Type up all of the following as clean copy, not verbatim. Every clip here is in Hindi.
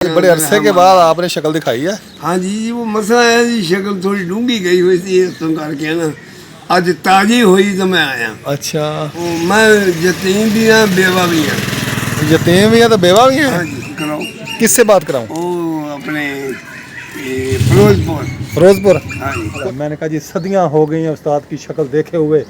बड़े अरसे के बाद आपने शक्ल दिखाई है। हाँ जी, वो मसला है जी, शक्ल थोड़ी डूंगी गई हुई थी तो करके ना आज ताजी हुई तो मैं आया। अच्छा, मैं यतीम भी हाँ बेवा भी हाँ। यतीम भी है तो बेवा भी हाँ है। जी, कराओ। किससे बात कराऊं? वो अपने ये फिरोजपुर। फिरोजपुर। हाँ जी। तो मैंने कहा जी सदियां हो गई हैं उस्ताद की शक्ल देखे हुए,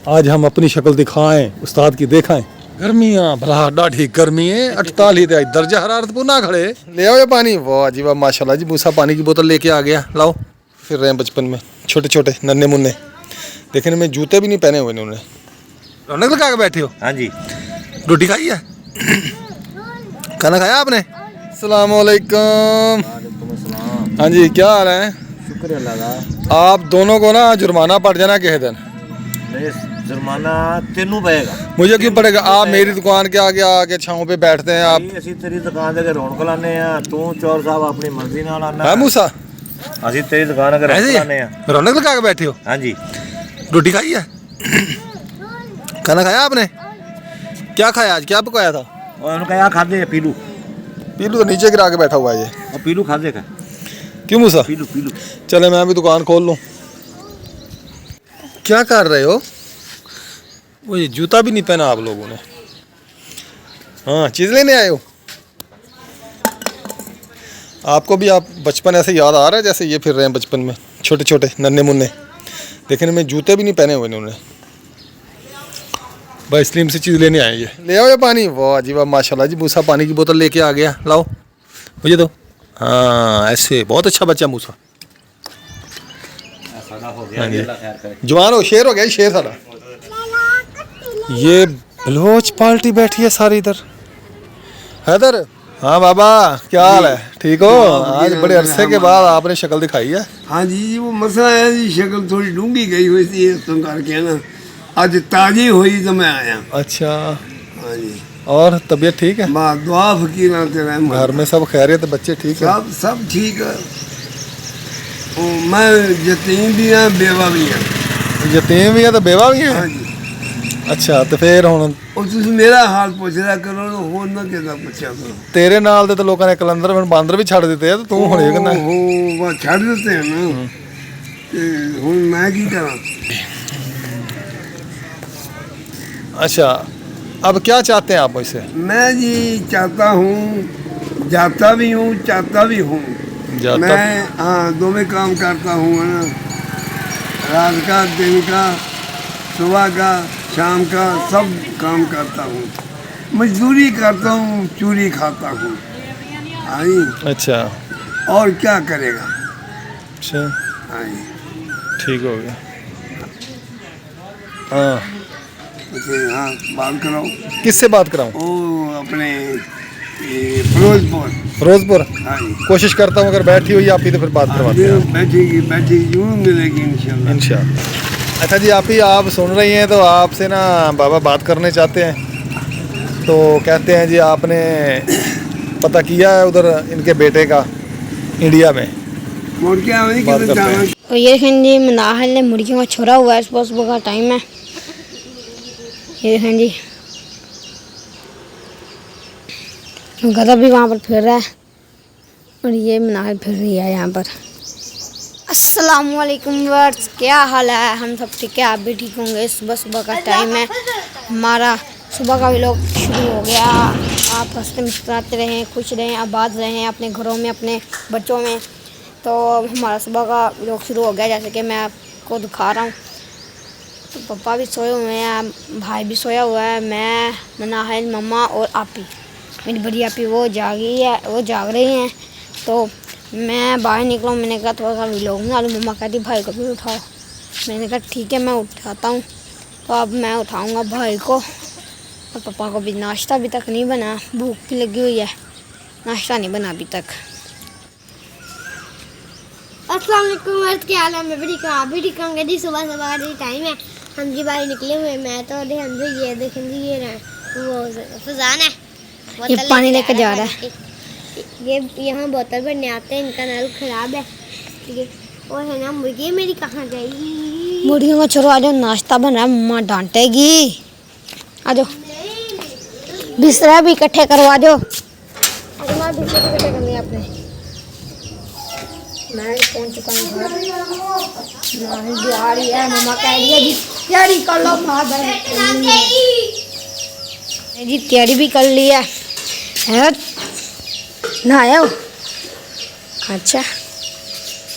आज हम अपनी शक्ल दिखाएं, उस्ताद की दिखाएं। गर्मियां भला डाढ़ी गर्मी है, 48 दर्जा हरारत पुना खड़े। ले आओ ये पानी। वाह जी वाह, माशाल्लाह जी। मूसा पानी की बोतल लेके आ गया। लाओ। फिर रहे हैं बचपन में छोटे छोटे नन्हे मुन्ने, देखने में जूते भी नहीं पहने हुए इन्होंने। रौनक लगा के बैठे हो? हाँ जी। रोटी खाई है? खाना खाया आपने? अस्सलाम वालेकुम। हाँ जी, क्या हाल है? शुक्र अल्लाह का। आप दोनों को ना जुर्माना पड़ जाना किसी दिन। जुर्माना तेनू पएगा। मुझे क्यों पड़ेगा? आप मेरी दुकान के आगे आके छांव पे बैठते हैं। आप ਅਸੀਂ तेरी दुकान ते रौनक लाने आ, तू चोर साहब अपनी मर्जी नाल आना है मूसा? ਅਸੀਂ तेरी दुकान अगर रौनक लाने आ। रौनक लगा के बैठे हो? हाँ जी। रोटी खाई है? खाना खाया आपने? क्या खाया आज? क्या पकाया था? और उन्होंने कहा खादे पीलू। पीलू तो नीचे गिरा के बैठा हुआ है ये। और पीलू खादे का। क्यों मूसा? पीलू पीलू। चले मैं भी दुकान खोल लूँ। क्या कर रहे हो? वो ये जूता भी नहीं पहना आप लोगों ने। हाँ, चीज़ लेने आए हो? आपको भी आप बचपन ऐसे याद आ रहा है जैसे ये फिर रहे हैं बचपन में छोटे छोटे नन्हे मुन्ने, देखने में जूते भी नहीं पहने हुए इन्होंने। भाई स्लिम से चीज़ लेने आए। ये ले आओ ये पानी। वाह जी वाह, माशाल्लाह जी। मूसा पानी की बोतल लेके आ गया। लाओ मुझे दो। हाँ, ऐसे बहुत अच्छा बच्चा मूसा। हाँ जी, जवान हो, शेर हो गया शेर सारा। ये बलोच पार्टी बैठी है सारी इधर। हैदर। हाँ बाबा, क्या हाल है? ठीक हो? आज बड़े अरसे के बाद आपने शक्ल दिखाई है। हाँ जी, वो मसला है जी, शक्ल थोड़ी डूंगी गई हुई थी तो करके ना आज ताजी हुई तो मैं आया। अच्छा। हाँ जी। और तबीयत ठीक है? माँ दुआ फकीर घर में सब खैरियत? बच्चे ठीक है? सब ठीक है। मैं यतीम भी हाँ बेवा भी हाँ। यतीम भी है तो बेवा भी हाँ है। जी। अच्छा, तो फिर हुण तुम मेरा हाल पूछ रहा करो हो ना किदा पूछा करो। तेरे नाल दे तो लोगों ने कलंदर में बांदर भी छड़ दिते हैं, तो तू हुण ये कहना हो वो छड़ देते हैं ना। हुण मैं की करा? अच्छा, अब क्या चाहते हैं आप मुझसे? मैं जी चाहता हूँ, जाता भी हूँ, चाहता भी हूँ। जाता मैं हाँ दोनों काम करता हूँ ना, रात का, दिन का, सुबह का, शाम का, सब काम करता हूँ। मजदूरी करता हूँ, चूरी खाता हूँ। आई। अच्छा। और क्या करेगा? अच्छा, आई। ठीक हो गया। हाँ, हाँ, बात कराओ। किससे बात कराऊं? ओ अपने ये फिरोजपुर। फिरोजपुर। हाँ जी। कोशिश करता हूँ, अगर बैठी हुई आप ही तो फिर बात करवाते हैं। बैठेगी बैठेगी जरूर मिलेगी इंशाल्लाह। इंशाल्लाह। अच्छा जी, आप ही आप सुन रही हैं तो आपसे ना बाबा बात करने चाहते हैं। तो कहते हैं जी आपने पता किया है उधर इनके बेटे का इंडिया में? मुड़ के आने बात की करते जाना। हैं। और ये देखें जी, मनाहल ने मुर्गियों का छोड़ा हुआ है। सुबह सुबह का टाइम है। ये देखें जी, गधा भी वहाँ पर फिर रहा है और ये मनाहल फिर रही है यहाँ पर। अस्सलामुअलैकुम वर्ड्स, क्या हाल है? हम सब ठीक है, आप भी ठीक होंगे। सुबह सुबह का टाइम है, हमारा सुबह का व्लॉग शुरू हो गया। आप हंसते मुस्कुराते रहें, खुश रहें, आबाद रहें अपने घरों में, अपने बच्चों में। तो हमारा सुबह का व्लॉग शुरू हो गया, जैसे कि मैं आपको दिखा रहा हूँ। तो पापा भी सोए हुए हैं, भाई भी सोया हुआ है, मैं, मनाहिल, मम्मा और आपी, मेरी बड़ी आपी वो जाग रही हैं। तो मैं बाहर निकला हूँ, मैंने कहा थोड़ा सा व्लॉग बना लूँ। मम्मा कहती भाई को भी उठाओ। मैंने कहा ठीक है, मैं उठाता हूँ। तो अब मैं उठाऊँगा भाई को, और पापा को भी। नाश्ता अभी तक नहीं बना, भूख भी लगी हुई है, नाश्ता नहीं बना अभी तक। अस्सलाम वालेकुम वर्द, क्या हाल है? मैं भी ठीक हूँ, आप भी ठीक होंगे जी। सुबह सुबह का टाइम है, हम जी बाहर निकले हुए। मैं तो हम जी ये देखें जी, ये वो फजान है, ये पानी लेकर जा रहा है। ये यहाँ बोतल भरने आते हैं, इनका नल खराब है। ठीक है, और है ना मुर्गी मेरी कहाँ गई? मुर्गियों को छोड़ो, आ जाओ, नाश्ता बन रहा है, मम्मा डांटेगी। आ जाओ, बिस्तरा भी इकट्ठे करवा दो। तुम्हारा छोटे छोटे कर लिए आपने। मैं पहुंच चुका हूँ घर। नानी भी आ रही है, मम्मा कह रही है जी तैयारी कर लो फादर। जी तैयारी भी कर ली है। नहाया हो? अच्छा,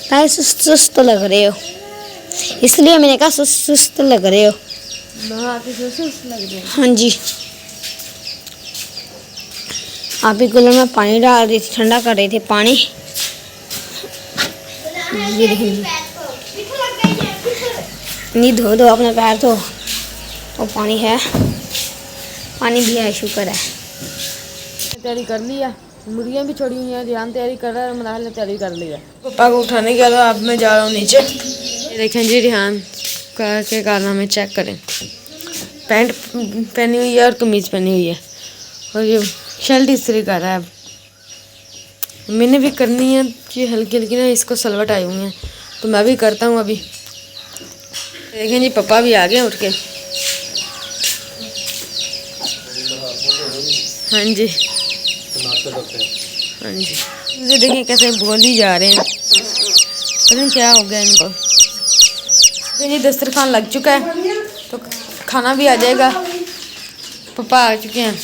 ताई सुस्त सुस्त लग रहे हो, इसलिए मैंने कहा सुस्त सुस्त लग रहे हो। सुस्त लग रहे हो? हाँ जी। आप ही कूलर में पानी डाल रही थी, ठंडा कर रही थी पानी। ये देखिए, नहीं धो दो अपने पैर तो। और पानी है, पानी भी है, शुक्र है। तैयारी कर ली है, मुर्गियाँ भी छोड़ी हुई हैं। ध्यान तैयारी कर रहा है, मनाल ने तैयारी कर ली है। पापा को उठाने के बाद अब मैं जा रहा हूँ नीचे। ये देखें जी, ध्यान के कारनामे चेक करें। पैंट पहनी हुई है और कमीज़ पहनी हुई है, और ये शर्ट इस्त्री कर रहा है। अब मैंने भी करनी है कि हल्की हल्की ना इसको सलवट आई हुई है, तो मैं भी करता हूँ अभी। देखें जी, पापा भी आ गए उठ के। हाँ जी, हाँ जी। मुझे देखिए कैसे बोल ही जा रहे हैं, पता नहीं क्या हो गया इनको। जी दस्तरखान लग चुका है, तो खाना भी आ जाएगा। पापा आ चुके हैं।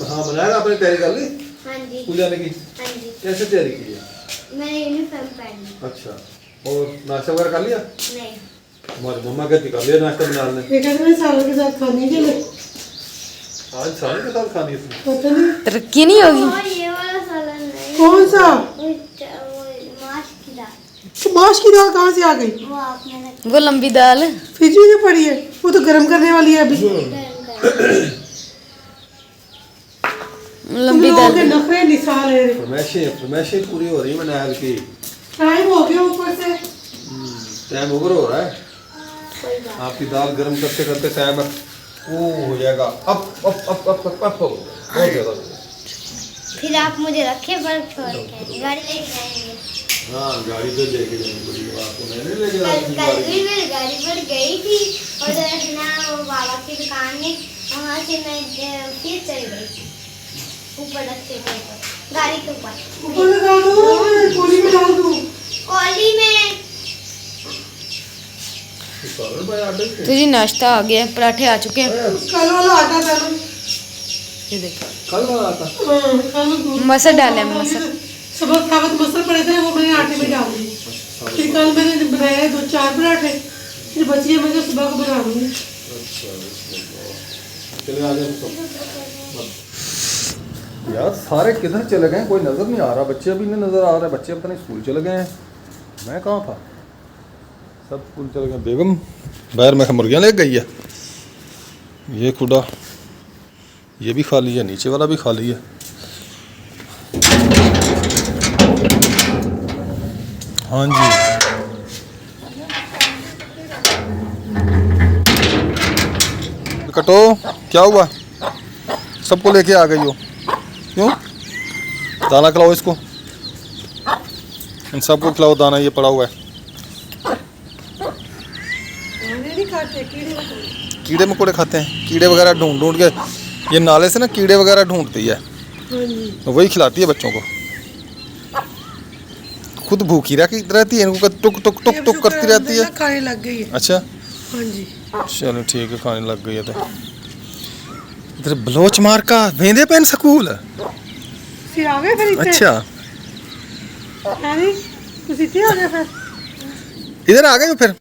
हाँ बनाया, आपने तैयारी कर ली हाँ जी, स्कूल जाने की? हाँ जी। कैसे तैयारी की है? मैंने यूनिफॉर्म पहनी। अच्छा, और नाश्ता वगैरह कर लिया? नहीं, हमारी मम्मा कहती कर लिया नाश्ता बना लें। ये कहते हैं सालों के साथ खाने के लिए। आज साल के साथ खानी है इसमें। पता नहीं तरक्की नहीं होगी। और ये वाला सालन नहीं। कौन सा वो माश की दाल, तो माश की दाल कहाँ से आ गई? वो आपने रखी वो लंबी दाल है। फ्रिज में क्यों पड़ी है? वो तो गर्म करने वाली है अभी। लंबी तुम लोगों दाल के नखरे निसार है। फरमाइशें पूरी हो रही है मनाल की। टाइम हो गया ऊपर से। टाइम ओवर हो रहा है। आपकी दाल गर्म करते करते टाइम वो हो जाएगा। अब बहुत ज्यादा। फिर आप मुझे रखे पर छोड़ के गाड़ी लेके जाएंगे। हाँ गाड़ी तो लेके जाएंगे, बड़ी बात तो मैंने लेके कल भी मैं गाड़ी पर गई थी और ना वो बाबा की दुकान में, वहाँ से मैं फिर चल गई ऊपर रस्ते के ऊपर, गाड़ी के ऊपर। ऊपर लगा दो, कोली में डाल दो। कॉली में तो जी नाश्ता आ गया, पराठे आ चुके हैं। कल वाला आटा डालो। ये देखो, कल वाला था। कल दूध मसर डाले, मसर। सुबह खावत मसल पड़े थे, वो मैंने आटे में डाल दिए। फिर कल मैंने बनाया 2-4 पराठे, फिर बची है, मैं सुबह को बना दूंगी। चले आ जाओ। यार सारे किधर चले गए, कोई नजर नहीं आ रहा। बच्चे अभी नहीं नजर आ रहे, बच्चे पता नहीं स्कूल चले गए हैं। मैं कहाँ था? सब स्कूल चले गए। बेगम बाहर में मुर्गियाँ ले गई है। ये खुदा ये भी खा लिया, नीचे वाला भी खा लिया। हाँ जी, कटो। क्या हुआ? सबको लेके आ गई हो? क्यों? दाना खिलाओ इसको, इन सबको खिलाओ दाना, ये पड़ा हुआ है। कीड़े मकोड़े खाते हैं, कीड़े वगैरह ढूंढ ढूंढ के ये नाले से ना कीड़े वगैरह ढूंढती है, तो वही खिलाती है बच्चों को। खुद भूखी रहती है, इनको टुक टुक टुक टुक करती रहती है। खाने लग गई है। अच्छा हाँ जी, चलो ठीक है, खाने लग गई है। तो इधर बलोच मार का वेंदे पेन स्कूल। फिर आ गए फिर इतने। अच्छा अरे कुछ इतने आ गए फिर। इधर आ गए हो फिर?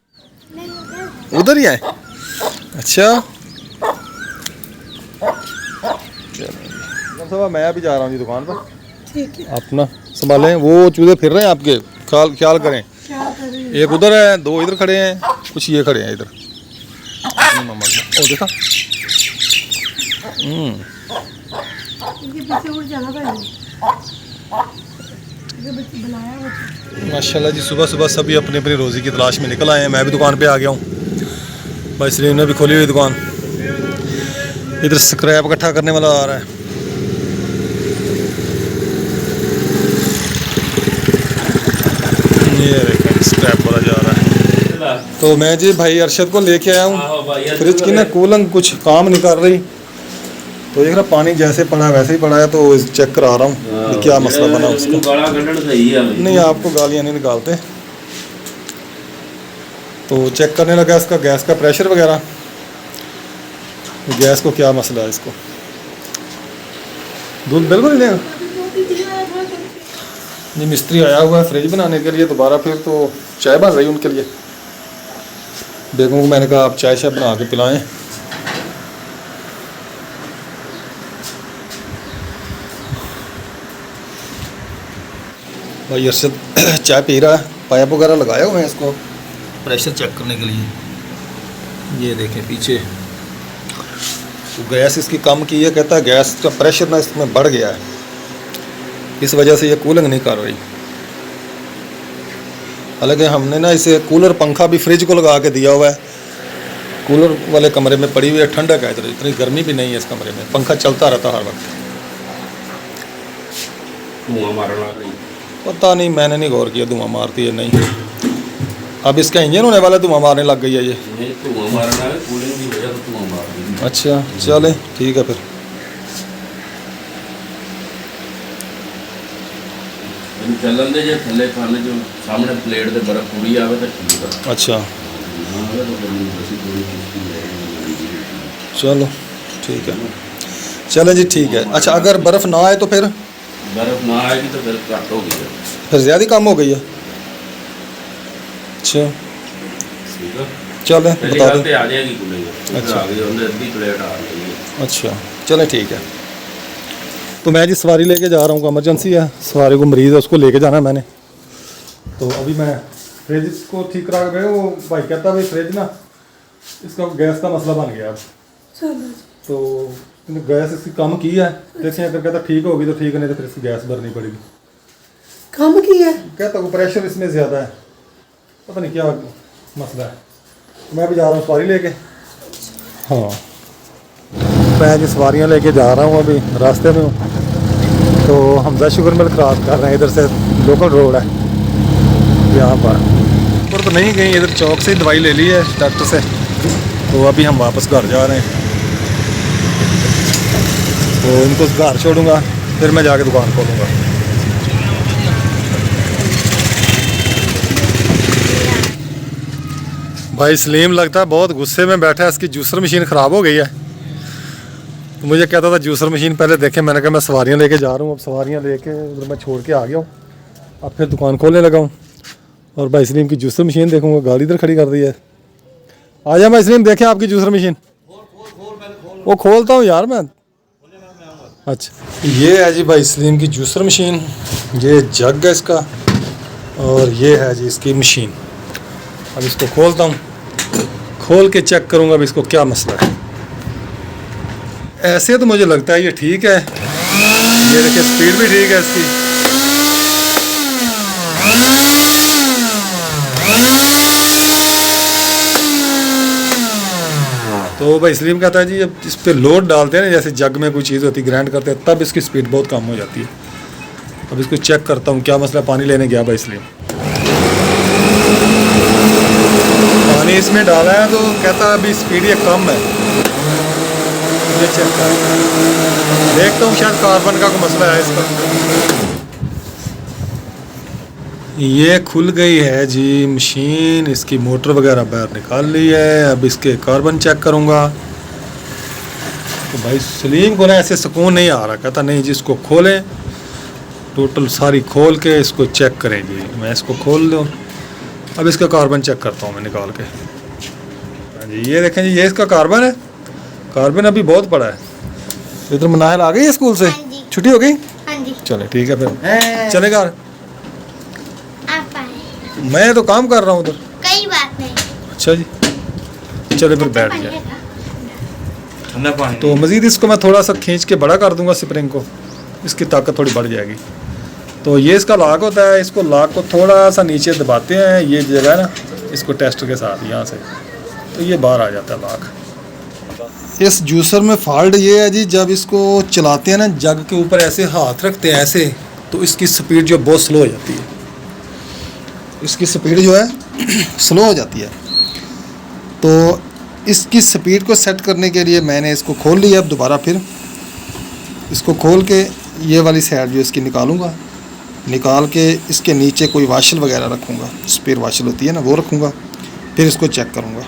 उधर ही आए? अच्छा चलो, मैं अभी जा रहा हूँ जी दुकान पर। ठीक है, अपना संभालें, वो चूहे फिर रहे हैं आपके, ख्याल करें। क्या कर रही है? एक उधर है, 2 इधर खड़े हैं, कुछ ये खड़े हैं इधर। ओ देखा, इनके पीछे उड़ जाना था ये बच्चे बुलाया वो। माशाल्लाह जी। सुबह सुबह सभी अपनी अपनी रोज़ी की तलाश में निकल आए हैं। मैं भी दुकान पे आ गया हूँ। भाई सलीम ने भी खोली हुई दुकान। इधर स्क्रैप इकट्ठा करने वाला आ रहा है। ये देखें स्क्रैप वाला जा रहा है। तो मैं जी भाई अरशद को लेके आया हूँ। फ्रिज की ना कूलिंग कुछ काम नहीं कर रही, तो देख रहा पानी जैसे पड़ा वैसे ही पड़ा है, तो चेक करा रहा हूँ कि क्या मसला बना उसका। गाला कढ़न सही है नहीं, आपको गालियाँ नहीं निकालते। तो चेक करने लगा इसका गैस का प्रेशर वगैरह, गैस को क्या मसला है इसको। दूध बिल्कुल नहीं लेगा। ये मिस्त्री आया हुआ है फ्रिज बनाने के लिए दोबारा, फिर तो चाय बन रही है उनके लिए। बेगम को मैंने कहा आप चाय शाय बना के पिलाएं। भाई अरशद चाय पी रहा है, पाइप वगैरह लगाया हुआ है इसको प्रेशर चेक करने के लिए। ये देखें पीछे तो गैस इसकी कम की है, कहता है गैस का प्रेशर ना इसमें बढ़ गया है, इस वजह से ये कूलिंग नहीं कर रही। हालांकि हमने ना इसे कूलर पंखा भी फ्रिज को लगा के दिया हुआ है, कूलर वाले कमरे में पड़ी हुई है, ठंडक है इधर, इतनी गर्मी भी नहीं है इस कमरे में, पंखा चलता रहता हर वक्त। धुआं मारना रही पता नहीं, मैंने नहीं गौर किया धुआं मारती है नहीं। अब इसका इंजन होने वाला धुआं मारने लग गई है ये। धुआं मारना है, कूलिंग की वजह से धुआं मार रही। अच्छा चले ठीक है फिर। चलन दे जे थले खाने जो सामने प्लेट दे बर्फ पूरी आवे तो ठीक है। अच्छा आवे तो गर्मी बसी पूरी किसकी है। चलो ठीक है, चलें जी ठीक है। अच्छा अगर बर्फ़ ना आए तो फिर? बर्फ ना आएगी तो फिर कट हो गई, फिर ज़्यादा कम हो गई है। अच्छा ठीक है, चलें पहली बता बात दें। आ जाएगी कूलिंग। अच्छा। आ गई उन्हें अद्धी प्लेट आ गई। अच्छा चलें ठीक है। तो मैं जी सवारी लेके जा रहा हूँ, इमरजेंसी है, सवारी को मरीज़ है उसको लेके जाना है मैंने। तो अभी मैं फ्रिज को ठीक करा के, वो भाई कहता भाई फ्रिज ना इसका गैस का मसला बन गया अब। तो गैस इसकी कम की है, देखिए अगर कहता ठीक होगी तो ठीक है, नहीं तो फिर इसकी गैस भरनी पड़ेगी। कम की है? कहता वो प्रेशर इसमें ज़्यादा है, पता नहीं क्या मसला है। तो मैं भी जा रहा हूँ सवारी लेके। हाँ मैं जी सवारियाँ लेके जा रहा हूँ, अभी रास्ते में हूँ। तो हमजा शुगर मिल क्रॉस कर रहे हैं, इधर से लोकल रोड है यहाँ पर तो नहीं गई, इधर चौक से ही दवाई ले ली है डॉक्टर से। तो अभी हम वापस घर जा रहे हैं, तो इनको घर छोड़ूंगा फिर मैं जाके दुकान खोलूँगा। भाई सलीम लगता है बहुत गुस्से में बैठा है, इसकी जूसर मशीन ख़राब हो गई है। तो मुझे कहता था जूसर मशीन पहले देखे, मैंने कहा मैं सवारियाँ लेके जा रहा हूँ, अब सवारियाँ लेके उधर मैं छोड़ के आ गया हूँ, अब फिर दुकान खोलने लगा हूँ। और भाई सलीम की जूसर मशीन देखूँगा, गाड़ी इधर खड़ी कर दी है। आ जाए भाई सलीम, देखें आपकी जूसर मशीन। वो खोलता हूँ यार मैं। अच्छा ये है जी भाई सलीम की जूसर मशीन, ये जग है इसका, और ये है जी इसकी मशीन। अब इसको खोलता हूँ, खोल के चेक करूँगा अब इसको क्या मसला है। ऐसे तो मुझे लगता है ये ठीक है, ये देखिए स्पीड भी ठीक है इसकी। तो भाई सलीम कहता है जी अब इस पर लोड डालते हैं ना, जैसे जग में कोई चीज़ होती है ग्राइंड करते हैं, तब इसकी स्पीड बहुत कम हो जाती है। अब इसको चेक करता हूँ क्या मसला। पानी लेने गया भाई सलीम, पानी इसमें डाला है तो कहता है अभी स्पीड ये कम है। ये चेक कर देखता हूँ, शायद कार्बन का कोई मसला है इसका। ये खुल गई है जी मशीन, इसकी मोटर वगैरह बाहर निकाल ली है। अब इसके कार्बन चेक करूँगा। तो भाई सलीम को ना ऐसे सुकून नहीं आ रहा, कहता नहीं जी इसको खोलें, टोटल सारी खोल के इसको चेक करें जी। मैं इसको खोल दूँ, अब इसका कार्बन चेक करता हूँ मैं निकाल के। हाँ जी ये देखें जी, ये इसका कार्बन है, कार्बन अभी बहुत बड़ा है। इधर मनाहल आ गई है स्कूल से, हाँ जी। छुट्टी हो गई? हाँ जी। चले ठीक है फिर चलेगा। आप आए। मैं तो काम कर रहा हूँ उधर। कोई बात नहीं। अच्छा जी चले फिर बैठ पानी जाए। है का? ठंडा पानी तो मज़ीद इसको मैं थोड़ा सा खींच के बड़ा कर दूंगा स्प्रिंग को, इसकी ताकत थोड़ी बढ़ जाएगी। तो ये इसका लॉक होता है, इसको लॉक को थोड़ा सा नीचे दबाते हैं, ये जगह है ना, इसको टेस्टर के साथ यहाँ से, तो ये बाहर आ जाता है लॉक। इस जूसर में फॉल्ट ये है जी, जब इसको चलाते हैं ना, जग के ऊपर ऐसे हाथ रखते हैं ऐसे, तो इसकी स्पीड जो बहुत स्लो हो जाती है, इसकी स्पीड जो है स्लो हो जाती है। तो इसकी स्पीड को सेट करने के लिए मैंने इसको खोल लिया अब दोबारा फिर, इसको खोल के ये वाली साइड जो इसकी निकालूंगा, निकाल के इसके नीचे कोई वाशल वगैरह रखूँगा, स्पेयर वाशल होती है ना वो रखूँगा, फिर इसको चेक करूँगा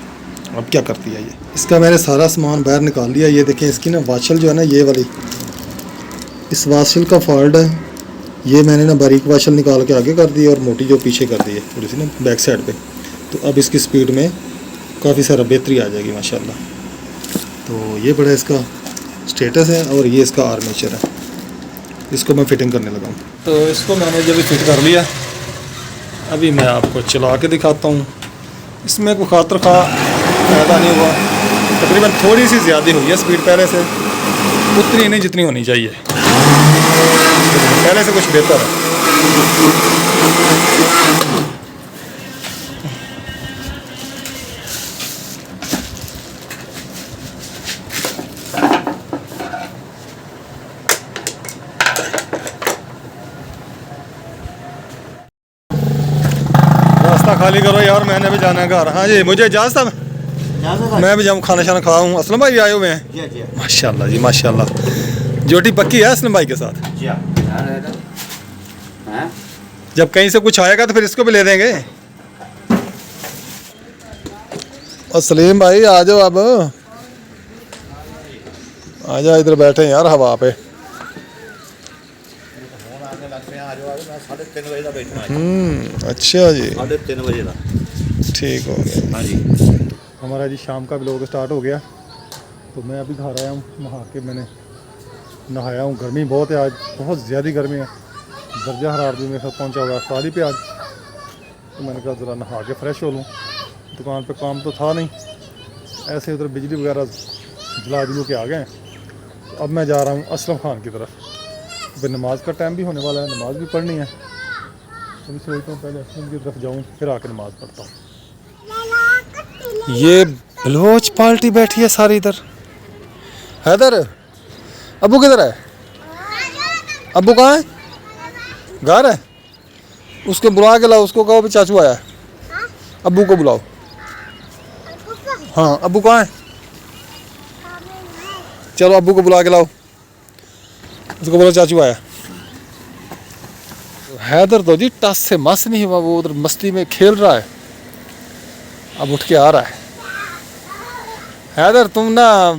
अब क्या करती है ये। इसका मैंने सारा सामान बाहर निकाल लिया। ये देखें इसकी ना वाशल जो है ना, ये वाली इस वाशल का फॉल्ट है, ये मैंने ना बारीक वाशल निकाल के आगे कर दी और मोटी जो पीछे कर दी है थोड़ी सी ना बैक साइड पे। तो अब इसकी स्पीड में काफ़ी सारा बेहतरी आ जाएगी माशाल्लाह। तो ये बड़ा इसका स्टेटस है और ये इसका आर्मेचर है। इसको मैं फिटिंग करने लगा हूँ। तो इसको मैंने जब फिट कर लिया, अभी मैं आपको चला के दिखाता हूँ। इसमें कोई खातर खा फ़ायदा नहीं हुआ, तकरीबन थोड़ी सी ज़्यादा हुई है स्पीड पहले से, उतनी नहीं जितनी होनी चाहिए, पहले से कुछ बेहतर है। रास्ता खाली करो यार, मैंने भी जाना है घर। हाँ जी, मुझे इजाज़त है, मैं भी जाऊँ खाना शाना खाऊँ। असलम भाई भी आए हुए हैं माशाल्लाह जी माशाल्लाह। जोटी पक्की है असलम भाई के साथ। जब कहीं से कुछ आएगा तो फिर इसको भी ले देंगे। और सलीम भाई आ जाओ, अब आ जाओ, इधर बैठे यार हवा पे। अच्छा जी, 3:30 बजे का ठीक हो गया। हाँ जी। हमारा जी शाम का व्लॉग स्टार्ट हो गया। तो मैं अभी घर आया हूँ, नहा के मैंने नहाया हूँ। गर्मी बहुत है आज, बहुत ज़्यादा गर्मी है। दर्जा हरारत भी मेरे साथ पहुँचा हुआ शादी पे आज। तो मैंने कहा ज़रा नहा के फ्रेश हो लूँ। दुकान पे काम तो था नहीं, ऐसे उधर बिजली वगैरह जला जलू के आ गए। तो अब मैं जा रहा हूँ असलम खान की तरफ। फिर नमाज का टाइम भी होने वाला है, नमाज भी पढ़नी है। अभी सोचता हूँ पहले असलम की तरफ जाऊँ, फिर आके नमाज पढ़ता हूँ। ये बलोच पार्टी बैठी है सारी इधर। हैदर, अबू किधर है? अबू कहाँ है? घर है? उसको बुला के लाओ, उसको कहो भी चाचू आया है। अबू को बुलाओ। हाँ, अबू कहाँ है? चलो अबू को बुला के लाओ, उसको बोलो चाचू आया। हैदर तो जी टस से मस नहीं हुआ, वो उधर मस्ती में खेल रहा है। अब उठ के आ रहा है। हैदर तुम ना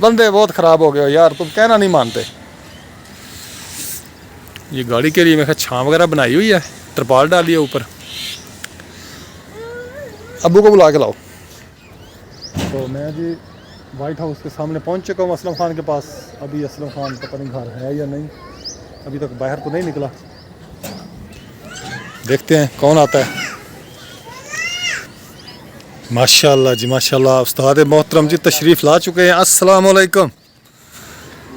बंदे बहुत ख़राब हो गए हो यार, तुम कहना नहीं मानते। ये गाड़ी के लिए मैं छांव वगैरह बनाई हुई है, तरपाल डाली है ऊपर। अबू को बुला के लाओ। तो मैं जी वाइट हाउस के सामने पहुंच चुका हूँ असलम खान के पास। अभी असलम खान पता नहीं घर है या नहीं, अभी तक बाहर तो नहीं निकला। देखते हैं कौन आता है। माशाल्लाह जी माशाल्लाह, उस्ताद मोहतरम जी तशरीफ़ ला चुके हैं। अस्सलाम वालेकुम।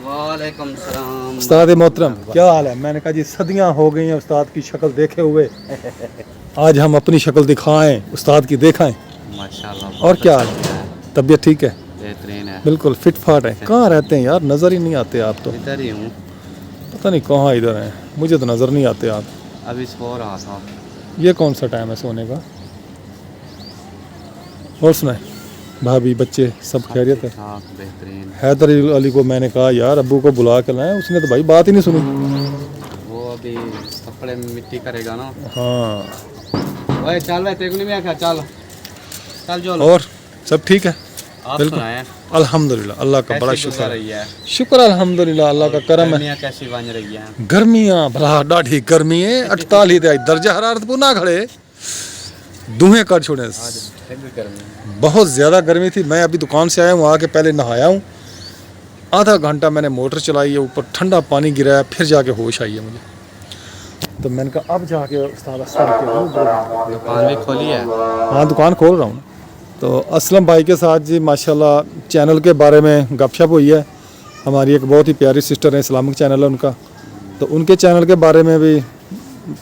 वालेकुम सलाम। उस्ताद मोहतरम क्या हाल है? मैंने कहा जी सदियां हो गई हैं उस्ताद की शक्ल देखे हुए, आज हम अपनी शक्ल दिखाएं, उस्ताद की दिखाएं। माशाल्लाह। और क्या हाल है? तबीयत ठीक है? बेहतरीन है। बिल्कुल फिट फाट है। कहाँ रहते हैं यार, नज़र ही नहीं आते आप तो। इधर ही हूँ। पता नहीं कहाँ इधर हैं, मुझे तो नज़र नहीं आते आप। अभी सो रहा था। ये कौन सा टाइम है सोने का? और सुनाए, भाभी बच्चे सब खैरियत है? हाँ बेहतरीन। हैदर अली को मैंने कहा यार अब्बू को बुला के लाएं, उसने तो भाई बात ही नहीं सुनी। वो अभी कपड़े में मिट्टी करेगा ना। हाँ ओए चल भाई, तेरे को नहीं मैं क्या, चल चल जो। और सब ठीक है? आप बिल्कुल सुनाएं, अल्हम्दुलिल्लाह, अल्लाह का बड़ा कैसी गुजर शुक्र रही है? शुक्र अल्हम्दुलिल्लाह, अल्लाह का करम है। गर्मियाँ कैसी बन रही हैं? गर्मियाँ भला डाढ़ी गर्मी है, 48 दर्जा हरारत पुना खड़े दूहें कर छोड़े। गर्मी बहुत ज़्यादा गर्मी थी। मैं अभी दुकान से आया हूँ, आके पहले नहाया हूँ, आधा घंटा मैंने मोटर चलाई है, ऊपर ठंडा पानी गिराया, फिर जाके होश आई है मुझे। तो मैंने कहा अब जाके उस्ताद दुकान भी खोली है? हाँ दुकान खोल रहा हूँ। तो असलम भाई के साथ जी माशाल्लाह चैनल के बारे में गपशप हुई है। हमारी एक बहुत ही प्यारी सिस्टर है, इस्लामिक चैनल है उनका, तो उनके चैनल के बारे में भी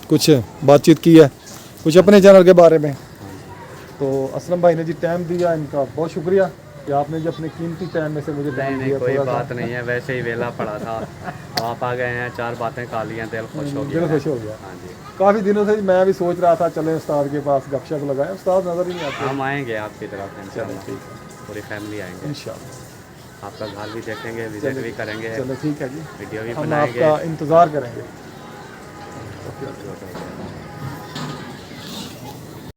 कुछ बातचीत की है, कुछ अपने चैनल के बारे में। तो असलम भाई ने जी टाइम दिया, इनका बहुत शुक्रिया कि आपने जो अपने कीमती टाइम में से मुझे टाइम दिया। कोई बात नहीं है, वैसे ही वेला पड़ा था, आप आ गए हैं, 4 बातें खा ली हैं, दिल खुश हो गया। दिल खुश हो गया। हाँ जी, काफ़ी दिनों से मैं भी सोच रहा था चले उस्ताद के पास गपशप लगाएं, उस्ताद नज़र ही नहीं आते। हम आएंगे आपकी तरफ इंशाल्लाह, पूरी फैमिली आएंगे इंशाल्लाह। आपका घर भी देखेंगे, विजिट भी करेंगे, चलो ठीक है जी, वीडियो भी हम बनाएंगे। आपका इंतज़ार करेंगे।